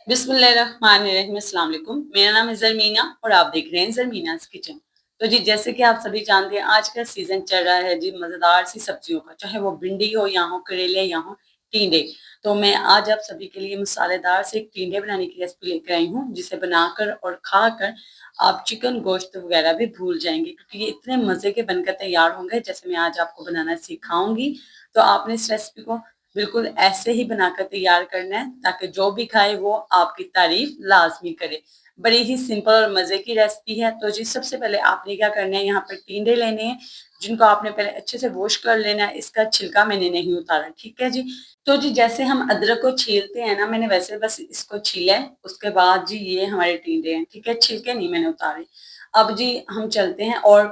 बिस्मिल्लाहिर्रहमानिर्रहीम, अस्सलाम वालेकुम। मेरा नाम है ज़रमीना और आप देख रहे हैं ज़रमीनाज़ किचन। तो जी, जैसे कि आप सभी जानते हैं, आज का सीज़न चल रहा है जी मज़ेदार सी सब्जियों का, चाहे वो भिंडी हो या हो करेले या हो टिंडे। तो मैं आज आप सभी के लिए मसालेदार से एक टिंडे बनाने की रेसिपी लेकर आई हूँ, जिसे बनाकर और खाकर आप चिकन गोश्त वगैरह भी भूल जाएँगे, क्योंकि ये इतने मज़े के बनकर तैयार होंगे जैसे मैं आज आपको बनाना सिखाऊँगी। तो आपने इस रेसिपी को बिल्कुल ऐसे ही बनाकर तैयार करना है, ताकि जो भी खाए वो आपकी तारीफ लाजमी करे। बड़ी ही सिंपल और मज़े की रेसिपी है। तो जी, सबसे पहले आपने क्या करना है, यहाँ पर टिंडे लेने हैं, जिनको आपने पहले अच्छे से वॉश कर लेना है। इसका छिलका मैंने नहीं उतारा, ठीक है जी। तो जी, जैसे हम अदरक को छीलते हैं ना, मैंने वैसे बस इसको छीला है। उसके बाद जी, ये हमारे टिंडे हैं, ठीक है, छिलके नहीं मैंने उतारे। अब जी हम चलते हैं और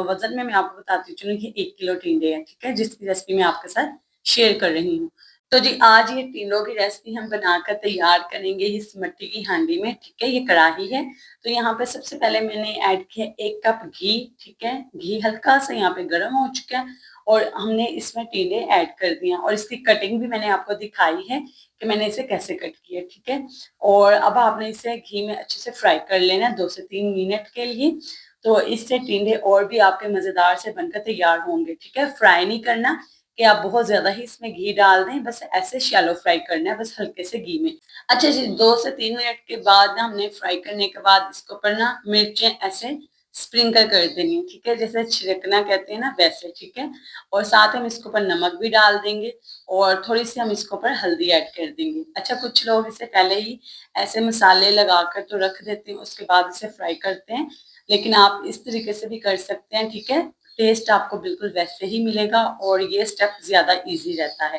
वज़न में मैं आपको बताती चलूँ कि 1 किलो टिंडे हैं, ठीक है, जिसकी रेसिपी मैं आपके साथ शेयर कर रही हूँ। तो जी, आज ये तीनों की रेसिपी हम बनाकर तैयार करेंगे इस मिट्टी की हांडी में, ठीक है, ये कढ़ाई है। तो यहाँ पे सबसे पहले मैंने ऐड किया 1 कप घी, ठीक है, घी हल्का सा यहाँ पे गर्म हो चुका है और हमने इसमें टिंडे ऐड कर दिए हैं और इसकी कटिंग भी मैंने आपको दिखाई है कि मैंने इसे कैसे कट किया, ठीक है। और अब आपने इसे घी में अच्छे से फ्राई कर लेना 2 से 3 मिनट के लिए। तो इससे टिंडे और भी आपके मज़ेदार से बनकर तैयार होंगे, ठीक है। फ्राई नहीं करना कि आप बहुत ज़्यादा ही इसमें घी डाल दें, बस ऐसे शैलो फ्राई करना है, बस हल्के से घी में। अच्छा जी, 2 से 3 मिनट के बाद ना हमने फ्राई करने के बाद इसके ऊपर ना मिर्चें ऐसे स्प्रिंकल कर देनी है, ठीक है, जैसे छिड़कना कहते हैं ना वैसे, ठीक है। और साथ में हम इसके ऊपर नमक भी डाल देंगे और थोड़ी-सी हम इसके ऊपर हल्दी ऐड कर देंगे। अच्छा, कुछ लोग इसे पहले ही ऐसे मसाले लगाकर तो रख देते हैं, उसके बाद इसे फ्राई करते हैं, लेकिन आप इस तरीके से भी कर सकते हैं, ठीक है। टेस्ट आपको बिल्कुल वैसे ही मिलेगा और ये स्टेप ज़्यादा ईज़ी रहता है।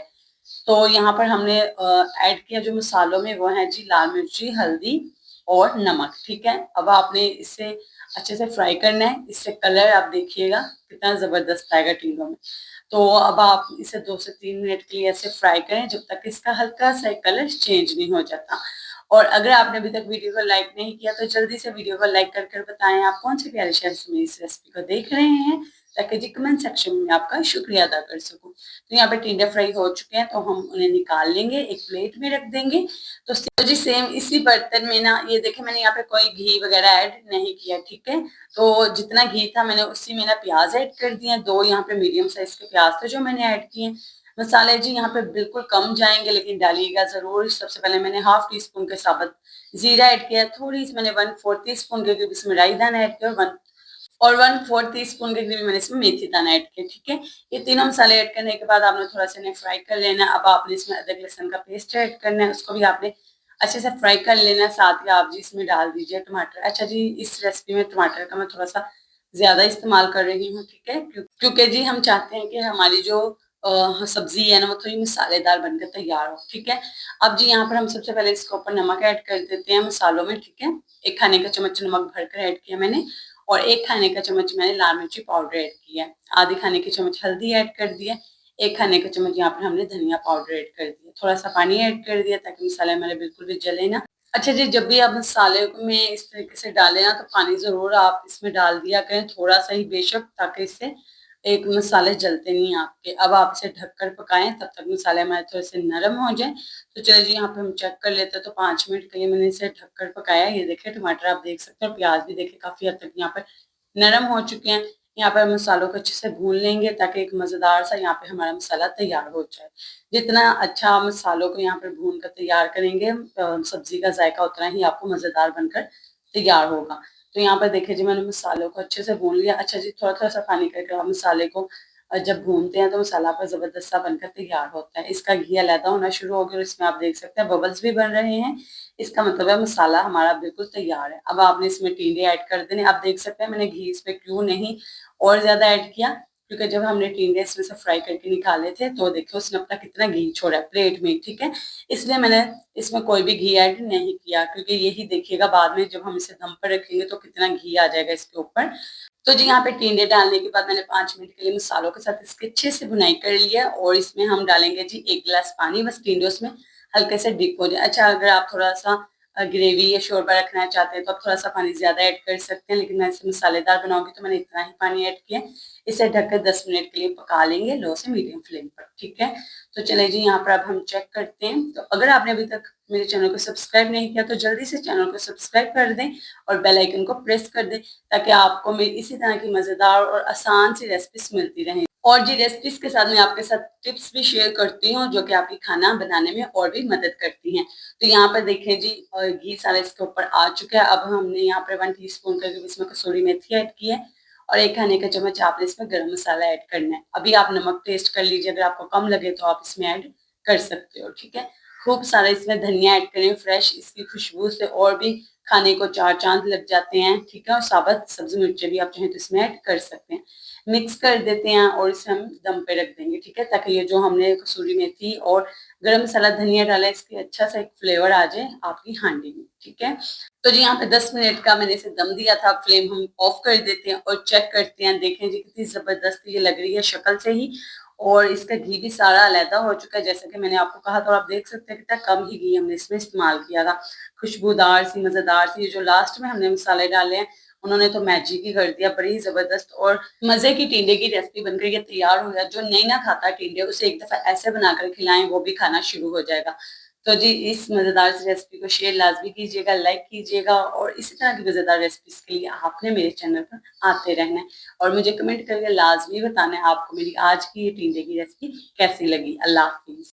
तो यहाँ पर हमने ऐड किया जो मसालों में, वो है जी लाल मिर्ची, हल्दी और नमक, ठीक है। अब आपने इसे अच्छे से फ्राई करना है, इससे कलर आप देखिएगा कितना ज़बरदस्त आएगा टिंडों में। तो अब आप इसे 2 से 3 मिनट के लिए ऐसे फ्राई करें जब तक इसका हल्का-सा कलर चेंज नहीं हो जाता। और अगर आपने अभी तक वीडियो को लाइक नहीं किया, तो जल्दी से वीडियो को लाइक कर कर बताएँ आप कौन से प्यारे शहर से मेरी इस रेसिपी को देख रहे हैं, ताकि जी कमेंट सेक्शन में आपका शुक्रिया अदा कर सकूँ। तो यहाँ पे टिंडे फ्राई हो चुके हैं, तो हम उन्हें निकाल लेंगे, एक प्लेट में रख देंगे। तो जी सेम इसी बर्तन में ना, ये देखें मैंने यहाँ पे कोई घी वगैरह ऐड नहीं किया, ठीक है। तो जितना घी था मैंने उसी में ना प्याज ऐड कर दिए, 2 यहाँ पे मीडियम साइज के प्याज थे जो मैंने ऐड किए। मसाले जी यहाँ पे बिल्कुल कम जाएंगे, लेकिन डालिएगा जरूर। सबसे पहले मैंने हाफ टी स्पून के साबुत जीरा ऐड किया, थोड़ी सी मैंने 1/4 टी स्पून के करीब इसमें राई दाना ऐड किया और 1/4 टी स्पून के करीब मैंने इसमें मेथी दाना ऐड किया, ठीक है। ये तीनों मसाले ऐड करने के बाद आपने थोड़ा सा इन्हें फ्राई कर लेना। अब आपने इसमें अदरक लहसुन का पेस्ट ऐड करना है, उसको भी आपने अच्छे से फ्राई कर लेना। साथ ही आप जी इसमें डाल दीजिए टमाटर। अच्छा जी, इस रेसिपी में टमाटर का मैं थोड़ा सा ज्यादा इस्तेमाल कर रही हूँ, ठीक है, क्योंकि जी हम चाहते हैं कि हमारी जो सब्जी है ना, वो थोड़ी मसालेदार बनकर तैयार हो, ठीक है। अब जी यहाँ पर हम सबसे पहले इसके ऊपर नमक ऐड कर देते हैं मसालों में, ठीक है। 1 खाने का चम्मच नमक भरकर ऐड किया मैंने और 1 खाने का चम्मच मैंने लाल मिर्ची पाउडर ऐड किया है। आधे खाने के चम्मच हल्दी ऐड कर दिया, 1 खाने का चम्मच यहाँ पर हमने धनिया पाउडर ऐड कर दिया, थोड़ा सा पानी ऐड कर दिया ताकि मसाले हमारे बिल्कुल भी जले ना। अच्छा जी, जब भी आप मसाले में इस तरीके से डालें ना, तो पानी ज़रूर आप इसमें डाल दिया करें, थोड़ा-सा ही बेशक, ताकि इससे एक मसाले जलते नहीं आपके। अब आप इसे ढककर पकाएँ, तब तक मसाले हमारे थोड़े-से नरम हो जाएँ। तो चलिए जी, यहाँ पे हम चेक कर लेते हैं। तो 5 मिनट के लिए मैंने इसे ढककर पकाया। ये देखिए टमाटर आप देख सकते हैं, प्याज़ भी देखिए काफ़ी हद तक यहाँ पर नरम हो चुके हैं। यहाँ पर मसालों को अच्छे से भून लेंगे ताकि एक मज़ेदार सा यहाँ पे हमारा मसाला तैयार हो जाए। जितना अच्छा आप मसालों को यहाँ पर भून कर तैयार करेंगे, सब्ज़ी का ज़ायका उतना ही आपको मज़ेदार बनकर तैयार होगा। तो यहाँ पर देखिए जी, मैंने मसालों को अच्छे से भून लिया। अच्छा जी, थोड़ा-थोड़ा सा पानी करके आप मसाले को जब भूनते हैं, तो मसाला आपका ज़बरदस्त सा बनकर तैयार होता है। इसका घी अलहदा होना शुरू हो गया और इसमें आप देख सकते हैं बबल्स भी बन रहे हैं। इसका मतलब है मसाला हमारा बिल्कुल तैयार है। अब आपने इसमें टिंडे ऐड कर देने। आप देख सकते हैं मैंने घी इसमें क्यों नहीं और ज़्यादा ऐड किया, क्योंकि जब हमने टिंडे इसमें से फ्राई करके निकाले थे, तो देखो उसने अपना कितना घी छोड़ा है प्लेट में, ठीक है। इसलिए मैंने इसमें कोई भी घी ऐड नहीं किया, क्योंकि यही देखिएगा बाद में जब हम इसे दम पर रखेंगे तो कितना घी आ जाएगा इसके ऊपर। तो जी, यहाँ पे टिंडे डालने के बाद मैंने 5 मिनट के लिए मसालों के साथ इसकी अच्छे से भुनाई कर लिया और इसमें हम डालेंगे जी 1 गिलास पानी, बस टिंडे उसमें हल्के से डिप हो जाए। अच्छा, अगर आप थोड़ा-सा ग्रेवी या शोरबा रखना चाहते हैं, तो आप थोड़ा-सा पानी ज़्यादा ऐड कर सकते हैं, लेकिन मैं इसे मसालेदार बनाऊँगी तो मैंने इतना ही पानी ऐड किया है। इसे ढककर 10 मिनट के लिए पका लेंगे लो से मीडियम फ्लेम पर, ठीक है। तो चलिए जी, यहाँ पर अब हम चेक करते हैं। तो अगर आपने अभी तक मेरे चैनल को सब्सक्राइब नहीं किया तो जल्दी से चैनल को सब्सक्राइब कर दें और बेल आइकन को प्रेस कर दें, ताकि आपको मेरी इसी तरह की मज़ेदार और आसान सी रेसिपीज मिलती रहें। और जी रेसिपीज के साथ मैं आपके साथ टिप्स भी शेयर करती हूँ, जो कि आपकी खाना बनाने में और भी मदद करती हैं। तो यहाँ पर देखें जी, घी सारा इसके ऊपर आ चुका है। अब हमने यहाँ पर 1 टीस्पून करके इसमें कसूरी मेथी ऐड की है और 1 खाने का चम्मच आपने इसमें गरम मसाला ऐड करना है। अभी आप नमक टेस्ट कर लीजिए, अगर आपको कम लगे तो आप इसमें ऐड कर सकते हो, ठीक है। खूब सारा इसमें धनिया ऐड करें फ्रेश, इसकी खुशबू से और भी खाने को 4 चांद लग जाते हैं, ठीक है। और साबुत सब्जी मिर्चें भी आप चाहें तो इसमें ऐड कर सकते हैं। मिक्स कर देते हैं और इसे हम दम पे रख देंगे, ठीक है, ताकि ये जो हमने कसूरी मेथी और गरम मसाला धनिया डाला है, इसकी अच्छा सा एक फ्लेवर आ जाए आपकी हांडी में, ठीक है। तो जी यहाँ पे 10 मिनट का मैंने इसे दम दिया था। फ्लेम हम ऑफ कर देते हैं और चेक करते हैं। देखें जी कितनी जबरदस्त ये लग रही है शक्ल से ही, और इसका घी भी सारा अलहदा हो चुका है, जैसा कि मैंने आपको कहा था। और आप देख सकते हैं कितना कम ही घी हमने इसमें इस्तेमाल किया था। खुशबूदार सी, मजेदार सी, ये जो लास्ट में हमने मसाले डाले हैं उन्होंने तो मैजिक ही कर दिया। बड़ी ही जबरदस्त और मजे की टिंडे की रेसिपी बनकर ये तैयार हो गया। जो नहीं ना खाता टिंडे, उसे एक दफा ऐसे बनाकर खिलाएं, वो भी खाना शुरू हो जाएगा। तो जी इस मजेदार सी रेसिपी को शेयर लाजमी कीजिएगा, लाइक कीजिएगा, और इसी तरह की मजेदार रेसिपीज के लिए आपने मेरे चैनल पर आते रहना है और मुझे कमेंट करके लाजमी बताना है आपको मेरी आज की ये टिंडे की रेसिपी कैसी लगी। अल्लाह हाफिज।